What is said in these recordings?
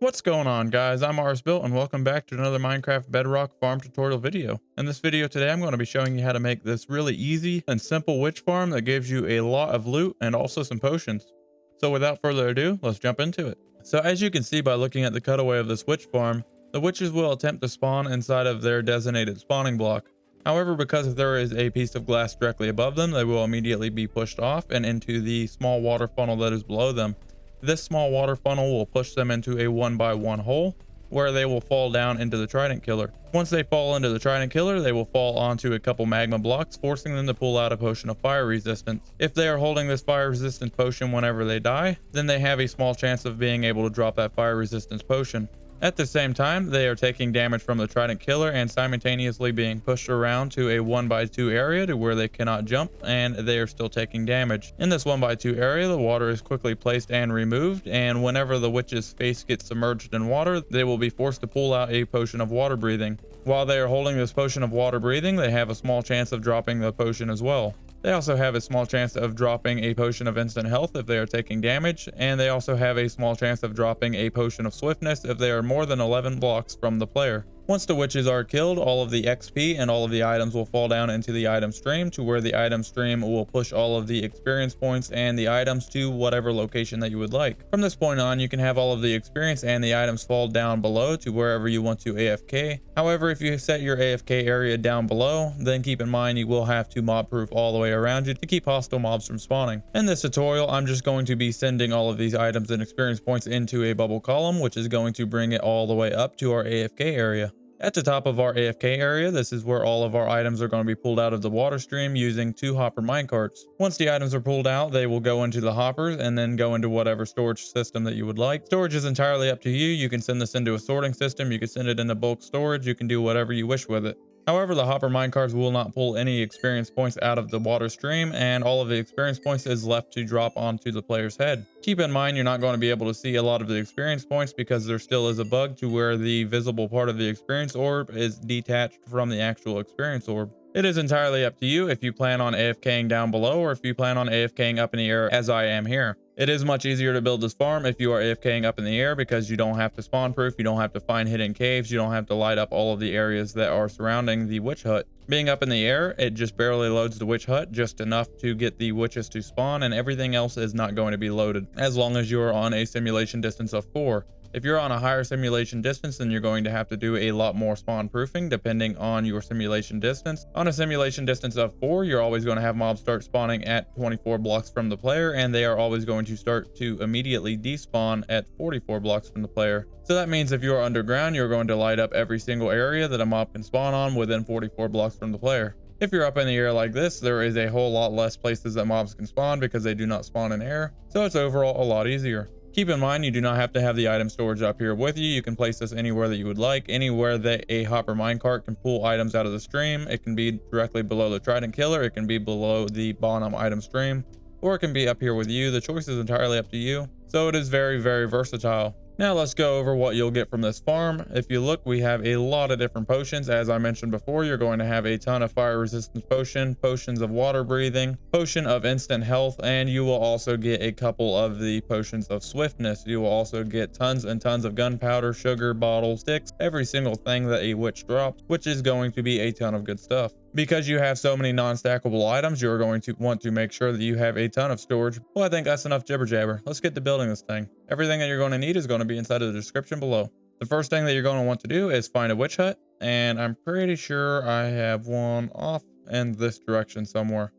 What's going on, guys? I'm Built, and welcome back to another Minecraft Bedrock farm tutorial video. In this video today, I'm going to be showing you how to make this really easy and simple witch farm that gives you a lot of loot and also some potions. So without further ado, let's jump into it. So as you can see by looking at the cutaway of this witch farm, the witches will attempt to spawn inside of their designated spawning block. However, because there is a piece of glass directly above them, they will immediately be pushed off and into the small water funnel that is below them. This small water funnel will push them into a 1x1 hole where they will fall down into the Trident Killer. Once they fall into the Trident Killer, they will fall onto a couple magma blocks, forcing them to pull out a potion of fire resistance. If they are holding this fire resistance potion whenever they die, then they have a small chance of being able to drop that fire resistance potion. At the same time, they are taking damage from the Trident Killer and simultaneously being pushed around to a 1x2 area to where they cannot jump, and they are still taking damage. In this 1x2 area, the water is quickly placed and removed, and whenever the witch's face gets submerged in water, they will be forced to pull out a potion of water breathing. While they are holding this potion of water breathing, they have a small chance of dropping the potion as well. They also have a small chance of dropping a potion of instant health if they are taking damage, and they also have a small chance of dropping a potion of swiftness if they are more than 11 blocks from the player. Once the witches are killed, all of the XP and all of the items will fall down into the item stream, to where the item stream will push all of the experience points and the items to whatever location that you would like. From this point on, you can have all of the experience and the items fall down below to wherever you want to AFK. However, if you set your AFK area down below, then keep in mind you will have to mob proof all the way around you to keep hostile mobs from spawning. In this tutorial, I'm just going to be sending all of these items and experience points into a bubble column, which is going to bring it all the way up to our AFK area. At the top of our AFK area, this is where all of our items are going to be pulled out of the water stream using 2 hopper minecarts. Once the items are pulled out, they will go into the hoppers and then go into whatever storage system that you would like. Storage is entirely up to you. You can send this into a sorting system, you can send it into bulk storage, you can do whatever you wish with it. However, the hopper minecarts will not pull any experience points out of the water stream, and all of the experience points is left to drop onto the player's head. Keep in mind you're not going to be able to see a lot of the experience points because there still is a bug to where the visible part of the experience orb is detached from the actual experience orb. It is entirely up to you if you plan on AFKing down below or if you plan on AFKing up in the air as I am here. It is much easier to build this farm if you are AFKing up in the air because you don't have to spawn proof, you don't have to find hidden caves, you don't have to light up all of the areas that are surrounding the witch hut. Being up in the air, it just barely loads the witch hut, just enough to get the witches to spawn, and everything else is not going to be loaded as long as you are on a simulation distance of 4. If you're on a higher simulation distance, then you're going to have to do a lot more spawn proofing depending on your simulation distance. On a simulation distance of 4, you're always going to have mobs start spawning at 24 blocks from the player, and they are always going to start to immediately despawn at 44 blocks from the player. So that means if you're underground, you're going to light up every single area that a mob can spawn on within 44 blocks from the player. If you're up in the air like this, there is a whole lot less places that mobs can spawn because they do not spawn in air, so it's overall a lot easier. Keep in mind, you do not have to have the item storage up here with you. You can place this anywhere that you would like, anywhere that a hopper minecart can pull items out of the stream. It can be directly below the Trident Killer, it can be below the bottom item stream, or it can be up here with you. The choice is entirely up to you. So it is very, very versatile. Now let's go over what you'll get from this farm. If you look, we have a lot of different potions. As I mentioned before, you're going to have a ton of fire resistance potion, potions of water breathing, potion of instant health, and you will also get a couple of the potions of swiftness. You will also get tons and tons of gunpowder, sugar, bottles, sticks, every single thing that a witch drops, which is going to be a ton of good stuff. Because you have so many non-stackable items, you're going to want to make sure that you have a ton of storage. Well, I think that's enough jibber jabber. Let's get to building this thing. Everything that you're going to need is going to be inside of the description below. The first thing that you're going to want to do is find a witch hut, and I'm pretty sure I have one off in this direction somewhere.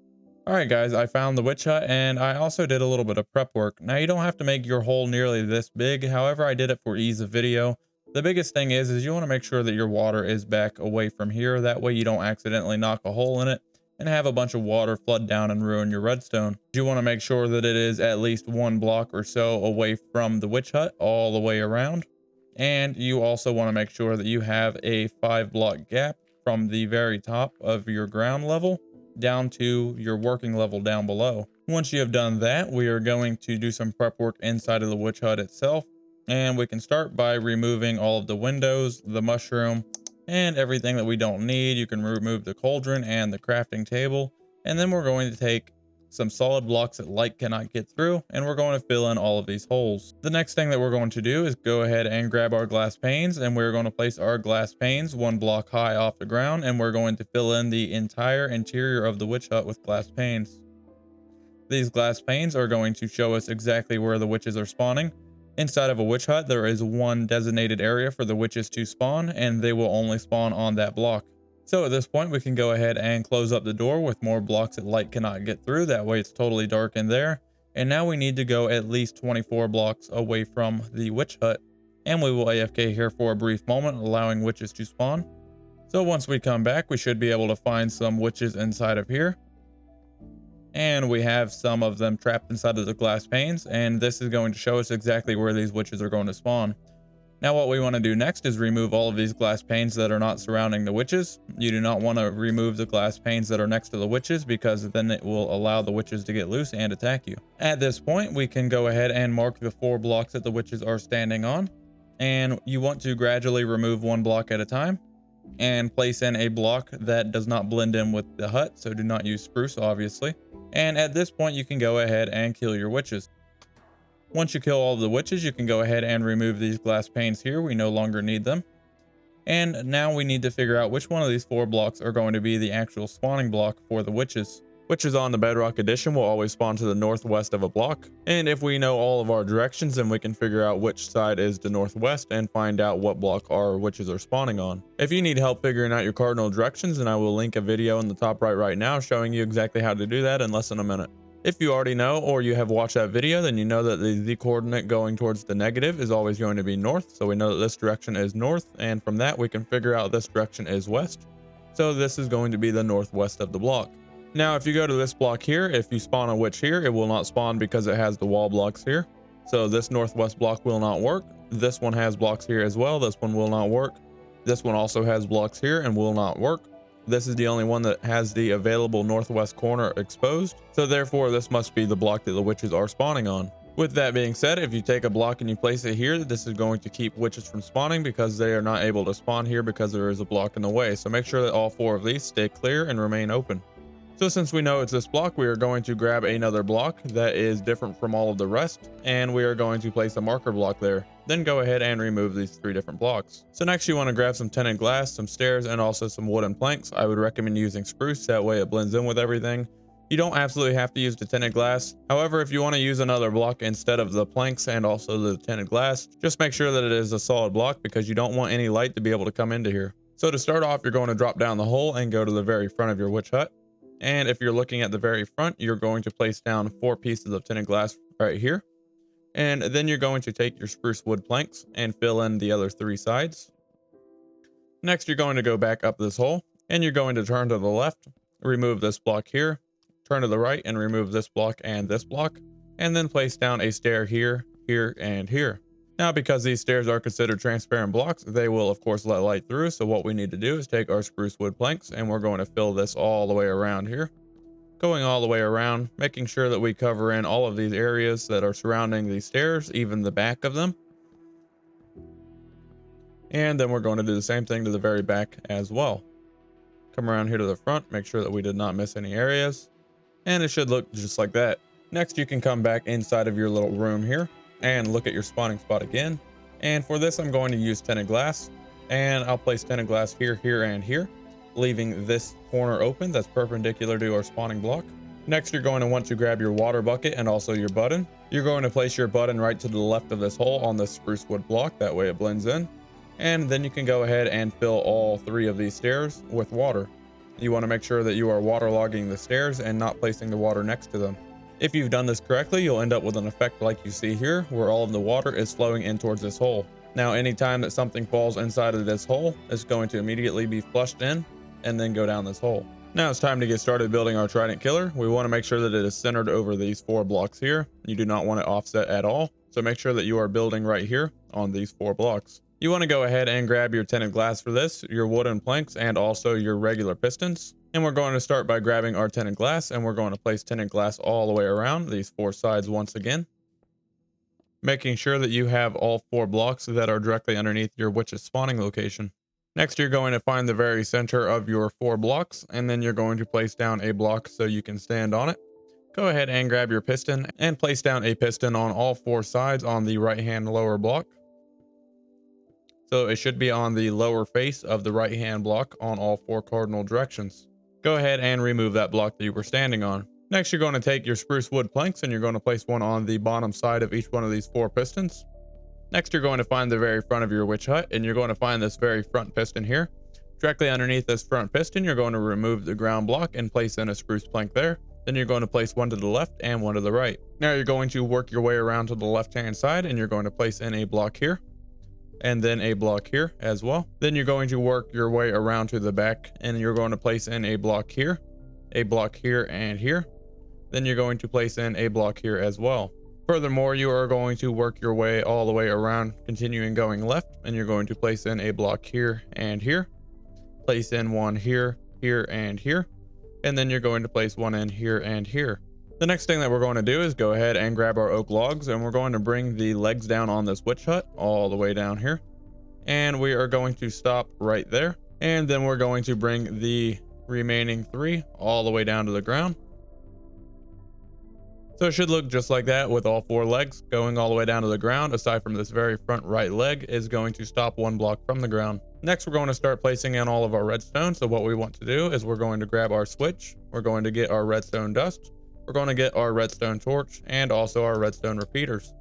Alright guys, I found the witch hut, and I also did a little bit of prep work. Now you don't have to make your hole nearly this big, however I did it for ease of video. The biggest thing is you want to make sure that your water is back away from here. That way you don't accidentally knock a hole in it and have a bunch of water flood down and ruin your redstone. You want to make sure that it is at least 1 block or so away from the witch hut all the way around. And you also want to make sure that you have a 5-block gap from the very top of your ground level down to your working level down below. Once you have done that, we are going to do some prep work inside of the witch hut itself. And we can start by removing all of the windows, the mushroom, and everything that we don't need. You can remove the cauldron and the crafting table. And then we're going to take some solid blocks that light cannot get through, and we're going to fill in all of these holes. The next thing that we're going to do is go ahead and grab our glass panes, and we're going to place our glass panes 1 block high off the ground, and we're going to fill in the entire interior of the witch hut with glass panes. These glass panes are going to show us exactly where the witches are spawning. Inside of a witch hut, there is one designated area for the witches to spawn, and they will only spawn on that block. So at this point, we can go ahead and close up the door with more blocks that light cannot get through. That way it's totally dark in there. And now we need to go at least 24 blocks away from the witch hut. And we will AFK here for a brief moment, allowing witches to spawn. So once we come back, we should be able to find some witches inside of here. And we have some of them trapped inside of the glass panes. And this is going to show us exactly where these witches are going to spawn. Now what we want to do next is remove all of these glass panes that are not surrounding the witches. You do not want to remove the glass panes that are next to the witches, because then it will allow the witches to get loose and attack you. At this point, we can go ahead and mark the 4 blocks that the witches are standing on. And you want to gradually remove 1 block at a time and place in a block that does not blend in with the hut. So do not use spruce, obviously. And at this point, you can go ahead and kill your witches. Once you kill all of the witches, you can go ahead and remove these glass panes here. We no longer need them. And now we need to figure out which one of these 4 blocks are going to be the actual spawning block for the witches. Witches on the Bedrock Edition will always spawn to the northwest of a block. And if we know all of our directions, then we can figure out which side is the northwest and find out what block our witches are spawning on. If you need help figuring out your cardinal directions, then I will link a video in the top right now showing you exactly how to do that in less than a minute. If you already know, or you have watched that video, then you know that the Z coordinate going towards the negative is always going to be north. So we know that this direction is north, and from that we can figure out this direction is west. So this is going to be the northwest of the block. Now, if you go to this block here, if you spawn a witch here, it will not spawn because it has the wall blocks here. So this northwest block will not work. This one has blocks here as well. This one will not work. This one also has blocks here and will not work. This is the only one that has the available northwest corner exposed. So therefore, this must be the block that the witches are spawning on. With that being said, if you take a block and you place it here, this is going to keep witches from spawning because they are not able to spawn here because there is a block in the way. So make sure that all 4 of these stay clear and remain open. So since we know it's this block, we are going to grab another block that is different from all of the rest, and we are going to place a marker block there. Then go ahead and remove these 3 different blocks. So next you want to grab some tinted glass, some stairs, and also some wooden planks. I would recommend using spruce, that way it blends in with everything. You don't absolutely have to use the tinted glass. However, if you want to use another block instead of the planks and also the tinted glass, just make sure that it is a solid block because you don't want any light to be able to come into here. So to start off, you're going to drop down the hole and go to the very front of your witch hut. And if you're looking at the very front, you're going to place down 4 pieces of tinted glass right here. And then you're going to take your spruce wood planks and fill in the other 3 sides. Next, you're going to go back up this hole and you're going to turn to the left, remove this block here, turn to the right and remove this block and this block, and then place down a stair here, here, and here. Now, because these stairs are considered transparent blocks, they will of course let light through. So what we need to do is take our spruce wood planks and we're going to fill this all the way around here. Going all the way around, making sure that we cover in all of these areas that are surrounding these stairs, even the back of them. And then we're going to do the same thing to the very back as well. Come around here to the front, make sure that we did not miss any areas. And it should look just like that. Next, you can come back inside of your little room here and look at your spawning spot again. And for this, I'm going to use tinted glass, and I'll place tinted glass here, here, and here, leaving this corner open that's perpendicular to our spawning block. Next, you're going to want to grab your water bucket and also your button. You're going to place your button right to the left of this hole on this spruce wood block. That way it blends in. And then you can go ahead and fill all 3 of these stairs with water. You want to make sure that you are waterlogging the stairs and not placing the water next to them. If you've done this correctly, you'll end up with an effect like you see here, where all of the water is flowing in towards this hole. Now, anytime that something falls inside of this hole, it's going to immediately be flushed in and then go down this hole. Now it's time to get started building our Trident Killer. We want to make sure that it is centered over these 4 blocks here. You do not want it offset at all. So make sure that you are building right here on these 4 blocks. You want to go ahead and grab your tinted glass for this, your wooden planks, and also your regular pistons. And we're going to start by grabbing our tinted glass, and we're going to place tinted glass all the way around these 4 sides once again, making sure that you have all 4 blocks that are directly underneath your witch's spawning location. Next, you're going to find the very center of your 4 blocks, and then you're going to place down a block so you can stand on it. Go ahead and grab your piston and place down a piston on all four sides on the right hand lower block. So it should be on the lower face of the right hand block on all four cardinal directions. Go ahead and remove that block that you were standing on. Next, you're going to take your spruce wood planks and you're going to place one on the bottom side of each one of these four pistons. Next, you're going to find the very front of your witch hut and you're going to find this very front piston here. Directly underneath this front piston, you're going to remove the ground block and place in a spruce plank there. Then you're going to place one to the left and one to the right. Now you're going to work your way around to the left hand side and you're going to place in a block here and then a block here as well. Then you're going to work your way around to the back and you're going to place in a block here and here. Then you're going to place in a block here as well. Furthermore, you are going to work your way all the way around, continuing going left, and you're going to place in a block here and here. Place in one here, here, and here. And then you're going to place one in here and here. The next thing that we're going to do is go ahead and grab our oak logs and we're going to bring the legs down on this witch hut all the way down here. And we are going to stop right there. And then we're going to bring the remaining three all the way down to the ground. So it should look just like that with all four legs going all the way down to the ground, aside from this very front right leg is going to stop one block from the ground. Next, we're going to start placing in all of our redstone. So what we want to do is we're going to grab our switch. We're going to get our redstone dust. We're going to get our redstone torch and also our redstone repeaters.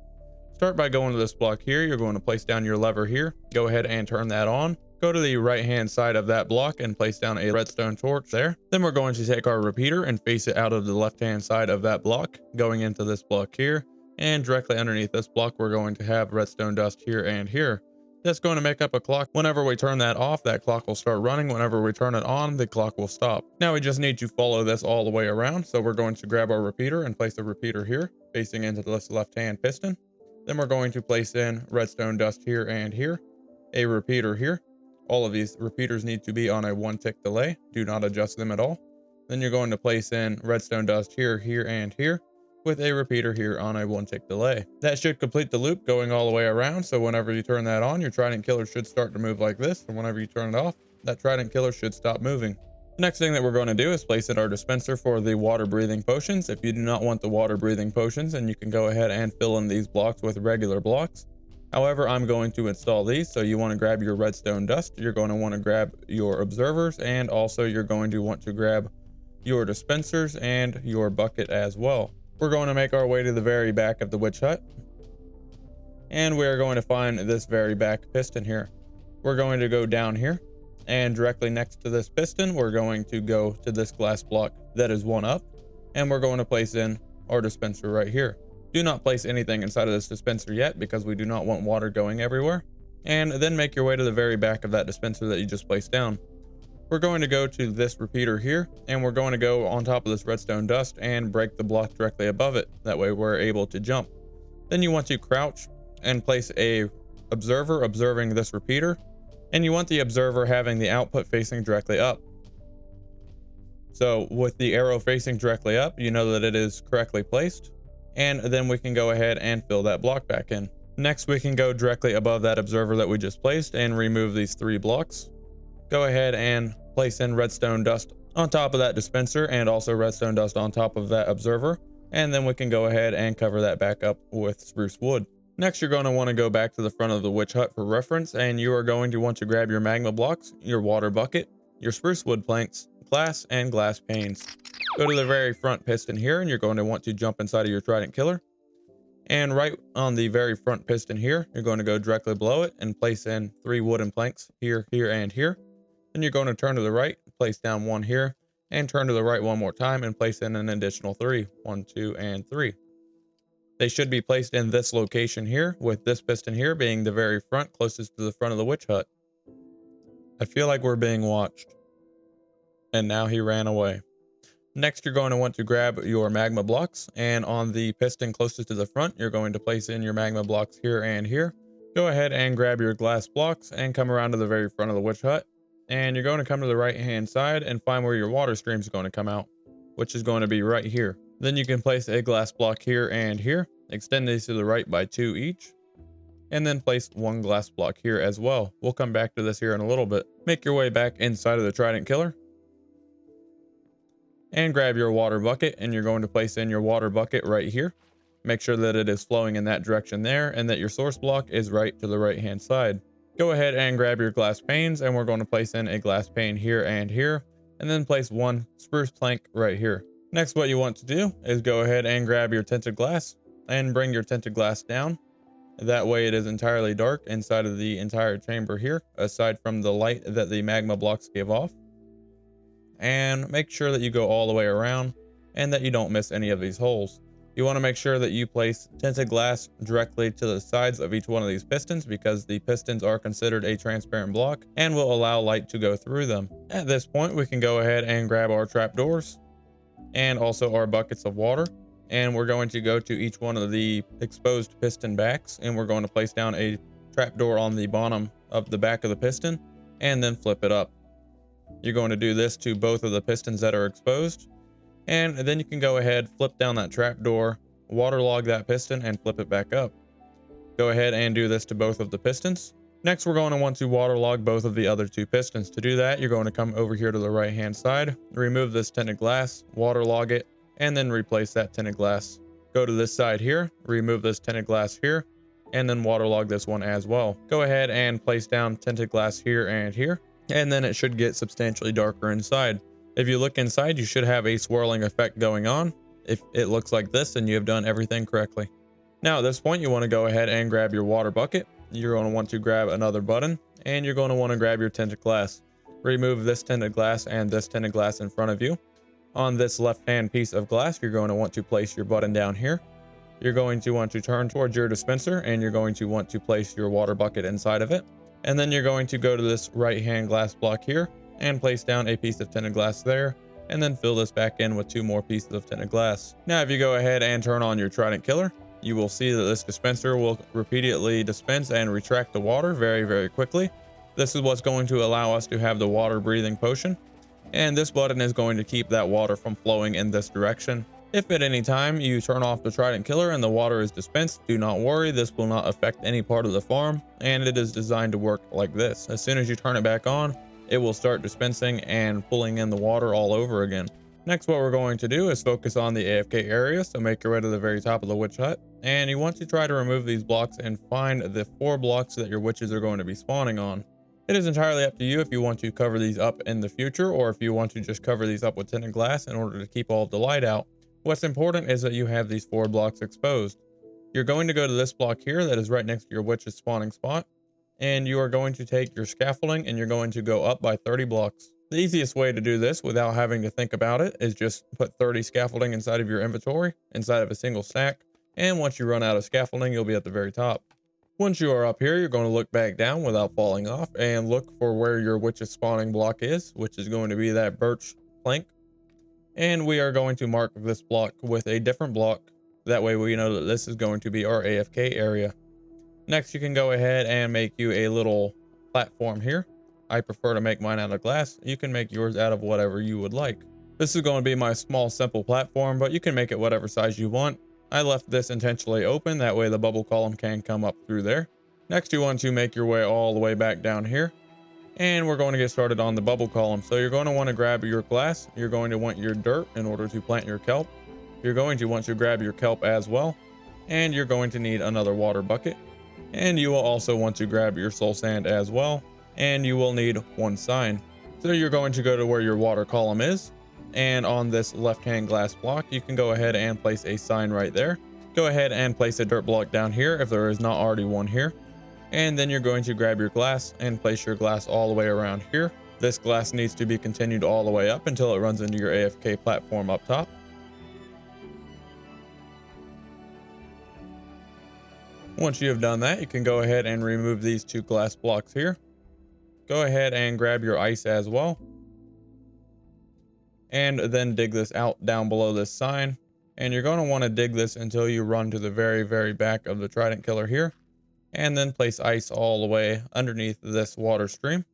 Start by going to this block here. You're going to place down your lever here. Go ahead and turn that on. Go to the right hand side of that block and place down a redstone torch there. Then we're going to take our repeater and face it out of the left hand side of that block, going into this block here. And directly underneath this block, we're going to have redstone dust here and here. That's going to make up a clock. Whenever we turn that off, that clock will start running. Whenever we turn it on, the clock will stop. Now we just need to follow this all the way around. So we're going to grab our repeater and place the repeater here, facing into this left hand piston. Then we're going to place in redstone dust here and here, a repeater here. All of these repeaters need to be on a 1 tick delay. Do not adjust them at all. Then you're going to place in redstone dust here, here, and here with a repeater here on a 1 tick delay. That should complete the loop going all the way around. So whenever you turn that on, your Trident Killer should start to move like this. And whenever you turn it off, that Trident Killer should stop moving. The next thing that we're going to do is place in our dispenser for the water breathing potions. If you do not want the water breathing potions, then you can go ahead and fill in these blocks with regular blocks. However, I'm going to install these. So you want to grab your redstone dust. You're going to want to grab your observers, and also you're going to want to grab your dispensers and your bucket as well. We're going to make our way to the very back of the witch hut. And we're going to find this very back piston here. We're going to go down here, and directly next to this piston, we're going to go to this glass block that is one up, and we're going to place in our dispenser right here. Do not place anything inside of this dispenser yet, because we do not want water going everywhere. And then make your way to the very back of that dispenser that you just placed down. We're going to go to this repeater here, and we're going to go on top of this redstone dust and break the block directly above it. That way we're able to jump. Then you want to crouch and place a observer observing this repeater, and you want the observer having the output facing directly up. So with the arrow facing directly up, you know that it is correctly placed. And then we can go ahead and fill that block back in. Next, we can go directly above that observer that we just placed and remove these 3 blocks. Go ahead and place in redstone dust on top of that dispenser, and also redstone dust on top of that observer. And then we can go ahead and cover that back up with spruce wood. Next, you're going to want to go back to the front of the witch hut for reference, and you are going to want to grab your magma blocks, your water bucket, your spruce wood planks, glass, and glass panes. Go to the very front piston here, and you're going to want to jump inside of your Trident Killer. And right on the very front piston here, you're going to go directly below it and place in 3 wooden planks here, here, and here. Then you're going to turn to the right, place down 1 here, and turn to the right 1 more time and place in an additional 3. 1, 2, and 3. They should be placed in this location here, with this piston here being the very front, closest to the front of the witch hut. I feel like we're being watched. And now he ran away. Next, you're going to want to grab your magma blocks, and on the piston closest to the front, you're going to place in your magma blocks here and here. Go ahead and grab your glass blocks and come around to the very front of the witch hut. And you're going to come to the right hand side and find where your water stream is going to come out, which is going to be right here. Then you can place a glass block here and here, extend these to the right by 2 each, and then place 1 glass block here as well. We'll come back to this here in a little bit. Make your way back inside of the Trident Killer. and grab your water bucket, and you're going to place in your water bucket right here. Make sure that it is flowing in that direction there and that your source block is right to the right hand side. Go ahead and grab your glass panes, and we're going to place in a glass pane here, and then place one spruce plank right here. Next, what you want to do is go ahead and grab your tinted glass and bring your tinted glass down. That way it is entirely dark inside of the entire chamber here, aside from the light that the magma blocks give off. And make sure that you go all the way around and that you don't miss any of these holes. You want to make sure that you place tinted glass directly to the sides of each one of these pistons, because the pistons are considered a transparent block and will allow light to go through them. At this point, we can go ahead and grab our trapdoors and also our buckets of water. And we're going to go to each one of the exposed piston backs, and we're going to place down a trapdoor on the bottom of the back of the piston and then flip it up. You're going to do this to both of the pistons that are exposed. And then you can go ahead, flip down that trapdoor, waterlog that piston, and flip it back up. Go ahead and do this to both of the pistons. Next, we're going to want to waterlog both of the other two pistons. To do that, you're going to come over here to the right hand side, remove this tinted glass, waterlog it, and then replace that tinted glass. Go to this side here, remove this tinted glass here, and then waterlog this one as well. Go ahead and place down tinted glass here, and then it should get substantially darker inside. If you look inside, you should have a swirling effect going on. If it looks like this, then you have done everything correctly. Now at this point, you want to go ahead and grab your water bucket. You're going to want to grab another button, and you're going to want to grab your tinted glass. Remove this tinted glass and this tinted glass in front of you. On this left-hand piece of glass, you're going to want to place your button down here. You're going to want to turn towards your dispenser, and you're going to want to place your water bucket inside of it. And then you're going to go to this right-hand glass block here and place down a piece of tinted glass there, and then fill this back in with 2 more pieces of tinted glass. Now, if you go ahead and turn on your Trident Killer, you will see that this dispenser will repeatedly dispense and retract the water very, very quickly. This is what's going to allow us to have the water breathing potion, and this button is going to keep that water from flowing in this direction. If at any time you turn off the Trident Killer and the water is dispensed, do not worry, this will not affect any part of the farm, and it is designed to work like this. As soon as you turn it back on, it will start dispensing and pulling in the water all over again. Next, what we're going to do is focus on the AFK area, so make your way to the very top of the witch hut, and you want to try to remove these blocks and find the 4 blocks that your witches are going to be spawning on. It is entirely up to you if you want to cover these up in the future, or if you want to just cover these up with tinted glass in order to keep all of the light out. What's important is that you have these 4 blocks exposed. You're going to go to this block here that is right next to your witch's spawning spot, and you are going to take your scaffolding and you're going to go up by 30 blocks. The easiest way to do this without having to think about it is just put 30 scaffolding inside of your inventory, inside of a single stack, and once you run out of scaffolding, you'll be at the very top. Once you are up here, you're going to look back down without falling off and look for where your witch's spawning block is, which is going to be that birch plank. And we are going to mark this block with a different block. That way we know that this is going to be our AFK area. Next, you can go ahead and make you a little platform here. I prefer to make mine out of glass. You can make yours out of whatever you would like. This is going to be my small, simple platform, but you can make it whatever size you want. I left this intentionally open, that way the bubble column can come up through there. Next, you want to make your way all the way back down here, and we're going to get started on the bubble column. So you're going to want to grab your glass. You're going to want your dirt in order to plant your kelp. You're going to want to grab your kelp as well, and you're going to need another water bucket. And you will also want to grab your soul sand as well, and you will need 1 sign. So you're going to go to where your water column is, and on this left-hand glass block, you can go ahead and place a sign right there. Go ahead and place a dirt block down here if there is not already one here. And then you're going to grab your glass and place your glass all the way around here. This glass needs to be continued all the way up until it runs into your AFK platform up top. Once you have done that, you can go ahead and remove these 2 glass blocks here. Go ahead and grab your ice as well. And then dig this out down below this sign. And you're going to want to dig this until you run to the very, very back of the Trident Killer here. And then place ice all the way underneath this water stream.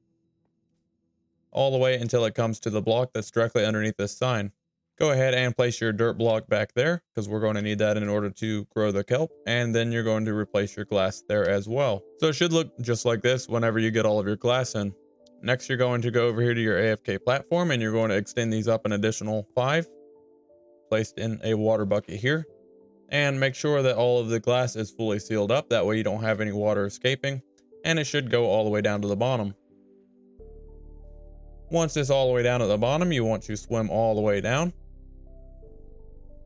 All the way until it comes to the block that's directly underneath this sign. Go ahead and place your dirt block back there, because we're going to need that in order to grow the kelp. And then you're going to replace your glass there as well. So it should look just like this whenever you get all of your glass in. Next, you're going to go over here to your AFK platform and you're going to extend these up an additional 5, placed in a water bucket here. And make sure that all of the glass is fully sealed up. That way you don't have any water escaping, and it should go all the way down to the bottom. Once it's all the way down at the bottom, you want to swim all the way down.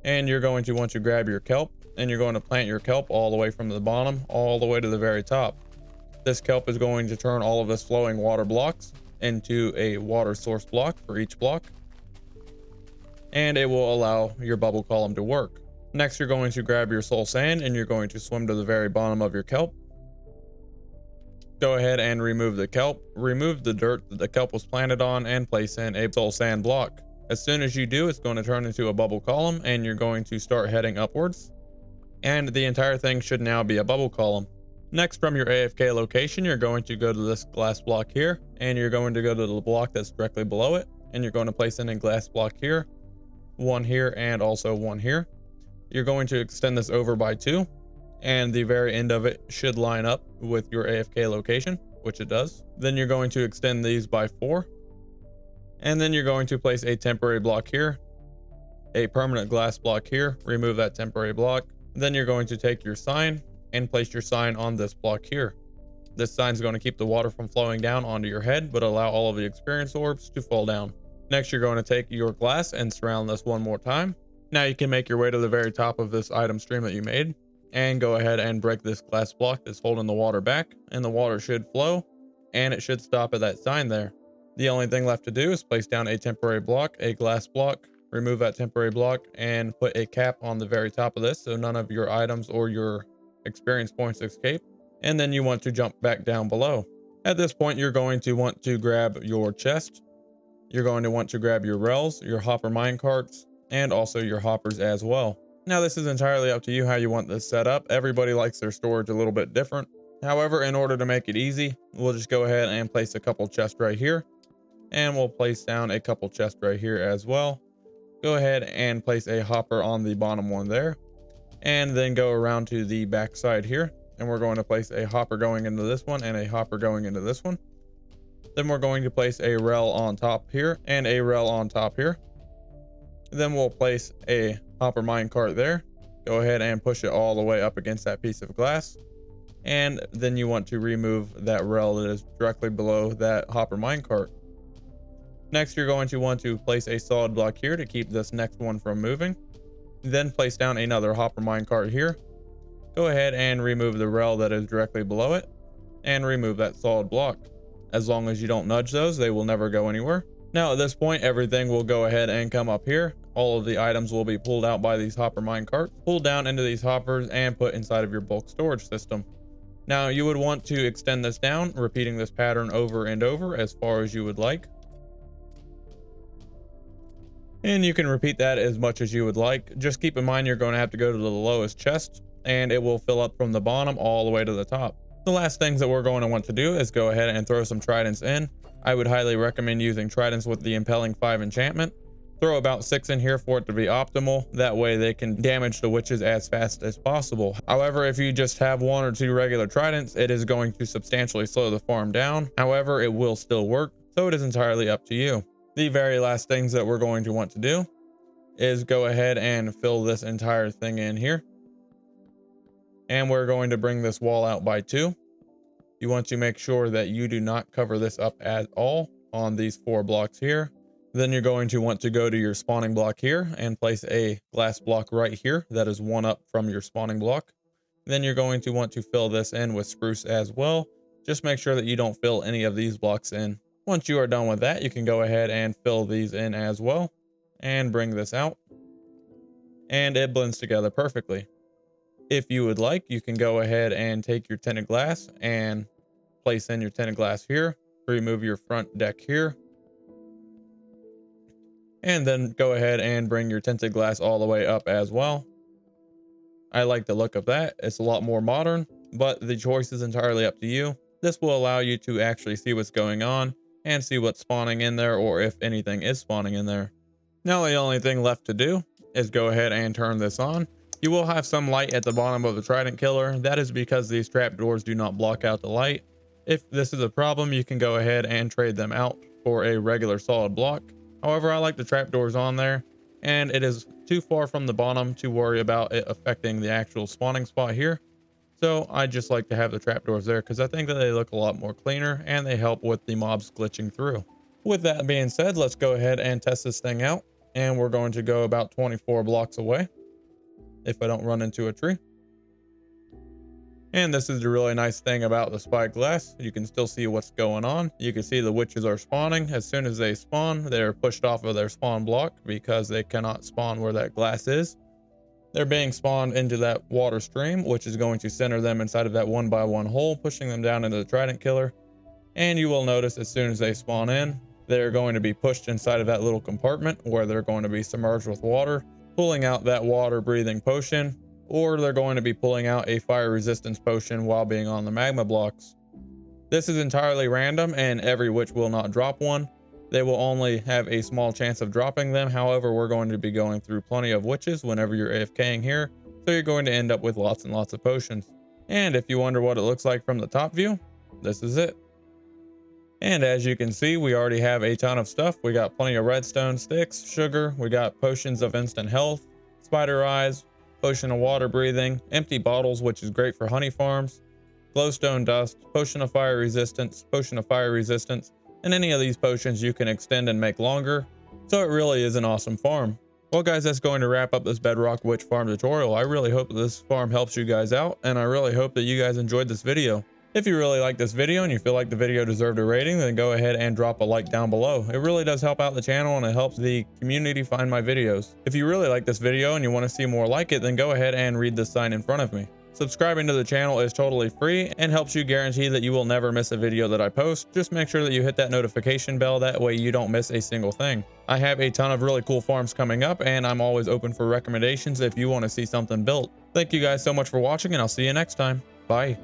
And you're going to want to grab your kelp, and you're going to plant your kelp all the way from the bottom all the way to the very top. This kelp is going to turn all of this flowing water blocks into a water source block for each block, and it will allow your bubble column to work. Next, you're going to grab your soul sand and you're going to swim to the very bottom of your kelp. Go ahead and remove the kelp, remove the dirt that the kelp was planted on, and place in a soul sand block. As soon as you do, it's going to turn into a bubble column and you're going to start heading upwards. And the entire thing should now be a bubble column. Next, from your AFK location, you're going to go to this glass block here, and you're going to go to the block that's directly below it, and you're going to place in a glass block here, one here, and also one here. You're going to extend this over by 2, and the very end of it should line up with your AFK location, which it does. Then you're going to extend these by 4, and then you're going to place a temporary block here, a permanent glass block here, remove that temporary block. Then you're going to take your sign and place your sign on this block here. This sign is going to keep the water from flowing down onto your head, but allow all of the experience orbs to fall down. Next, you're going to take your glass and surround this one more time. Now you can make your way to the very top of this item stream that you made and go ahead and break this glass block that's holding the water back, and the water should flow and it should stop at that sign there. The only thing left to do is place down a temporary block, a glass block, remove that temporary block, and put a cap on the very top of this so none of your items or your experience points escape. And then you want to jump back down below. At this point, you're going to want to grab your chest. You're going to want to grab your rails, your hopper minecarts, and also your hoppers as well. Now, this is entirely up to you how you want this set up. Everybody likes their storage a little bit different. However, in order to make it easy, we'll just go ahead and place a couple chests right here, and we'll place down a couple chests right here as well. Go ahead and place a hopper on the bottom one there, and then go around to the back side here, and we're going to place a hopper going into this one and a hopper going into this one. Then we're going to place a rail on top here and a rail on top here. Then we'll place a hopper minecart there. Go ahead and push it all the way up against that piece of glass, and then you want to remove that rail that is directly below that hopper minecart. Next, you're going to want to place a solid block here to keep this next one from moving. Then place down another hopper minecart here. Go ahead and remove the rail that is directly below it and remove that solid block. As long as you don't nudge those, they will never go anywhere. Now at this point, everything will go ahead and come up here. All of the items will be pulled out by these hopper minecarts, pulled down into these hoppers, and put inside of your bulk storage system. Now you would want to extend this down, repeating this pattern over and over as far as you would like. And you can repeat that as much as you would like. Just keep in mind you're going to have to go to the lowest chest, and it will fill up from the bottom all the way to the top. The last things that we're going to want to do is go ahead and throw some tridents in. I would highly recommend using tridents with the Impelling 5 enchantment. Throw about 6 in here for it to be optimal. That way they can damage the witches as fast as possible. However, if you just have 1 or 2 regular tridents, it is going to substantially slow the farm down. However, it will still work, so it is entirely up to you. The very last things that we're going to want to do is go ahead and fill this entire thing in here. And we're going to bring this wall out by 2. You want to make sure that you do not cover this up at all on these 4 blocks here. Then you're going to want to go to your spawning block here and place a glass block right here that is 1 up from your spawning block. Then you're going to want to fill this in with spruce as well. Just make sure that you don't fill any of these blocks in. Once you are done with that, you can go ahead and fill these in as well and bring this out, and it blends together perfectly. If you would like, you can go ahead and take your tinted glass and place in your tinted glass here, remove your front deck here, and then go ahead and bring your tinted glass all the way up as well. I like the look of that. It's a lot more modern, but the choice is entirely up to you. This will allow you to actually see what's going on and see what's spawning in there, or if anything is spawning in there. Now the only thing left to do is go ahead and turn this on. You will have some light at the bottom of the Trident Killer. That is because these trapdoors do not block out the light. If this is a problem, you can go ahead and trade them out for a regular solid block. However, I like the trapdoors on there, and it is too far from the bottom to worry about it affecting the actual spawning spot here. So I just like to have the trapdoors there because I think that they look a lot more cleaner and they help with the mobs glitching through. With that being said, let's go ahead and test this thing out. And we're going to go about 24 blocks away if I don't run into a tree. And this is the really nice thing about the spiked glass. You can still see what's going on. You can see the witches are spawning. As soon as they spawn, they're pushed off of their spawn block because they cannot spawn where that glass is. They're being spawned into that water stream, which is going to center them inside of that 1x1 hole, pushing them down into the Trident Killer. And you will notice as soon as they spawn in, they're going to be pushed inside of that little compartment where they're going to be submerged with water, pulling out that water breathing potion, or they're going to be pulling out a fire resistance potion while being on the magma blocks. This is entirely random and every witch will not drop one. They will only have a small chance of dropping them. However, we're going to be going through plenty of witches whenever you're AFKing here, so you're going to end up with lots and lots of potions. And if you wonder what it looks like from the top view, this is it. And as you can see, we already have a ton of stuff. We got plenty of redstone sticks, sugar, we got potions of instant health, spider eyes, potion of water breathing, empty bottles, which is great for honey farms, glowstone dust, potion of fire resistance, and any of these potions you can extend and make longer. So it really is an awesome farm. Well guys, that's going to wrap up this bedrock witch farm tutorial. I really hope that this farm helps you guys out, and I really hope that you guys enjoyed this video. If you really like this video and you feel like the video deserved a rating, then go ahead and drop a like down below. It really does help out the channel and it helps the community find my videos. If you really like this video and you want to see more like it, then go ahead and read this sign in front of me. Subscribing to the channel is totally free and helps you guarantee that you will never miss a video that I post. Just make sure that you hit that notification bell, that way you don't miss a single thing. I have a ton of really cool farms coming up and I'm always open for recommendations if you want to see something built. Thank you guys so much for watching and I'll see you next time. Bye.